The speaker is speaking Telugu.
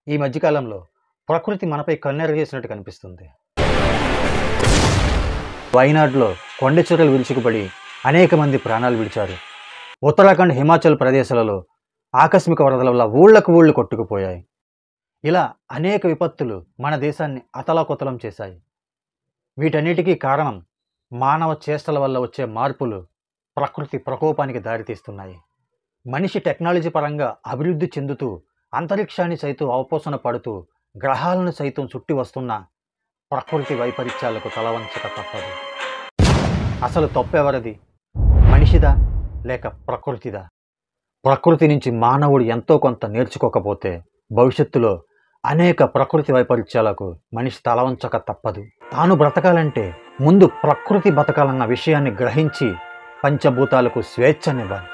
ఈ మధ్యకాలంలో ప్రకృతి మనపై కన్నెర చేసినట్టు కనిపిస్తుంది. వైనాడ్లో కొండచెరలు విరుచుకుపడి అనేక మంది ప్రాణాలు విడిచారు. ఉత్తరాఖండ్, హిమాచల్ ప్రదేశాలలో ఆకస్మిక వరదల వల్ల ఊళ్ళు కొట్టుకుపోయాయి. ఇలా అనేక విపత్తులు మన దేశాన్ని అతలాకుతలం చేశాయి. వీటన్నిటికీ కారణం మానవ చేష్టల వల్ల వచ్చే మార్పులు ప్రకృతి ప్రకోపానికి దారితీస్తున్నాయి. మనిషి టెక్నాలజీ పరంగా అభివృద్ధి చెందుతూ అంతరిక్షాన్ని సైతం అవపోసన పడుతూ గ్రహాలను సైతం చుట్టి వస్తున్న ప్రకృతి వైపరీత్యాలకు తలవంచక తప్పదు. అసలు తప్పెవరిది? మనిషిదా లేక ప్రకృతిదా? ప్రకృతి నుంచి మానవుడు ఎంతో కొంత నేర్చుకోకపోతే భవిష్యత్తులో అనేక ప్రకృతి వైపరీత్యాలకు మనిషి తలవంచక తప్పదు. తాను బ్రతకాలంటే ముందు ప్రకృతి బతకాలన్న విషయాన్ని గ్రహించి పంచభూతాలకు స్వేచ్ఛనివ్వాలి.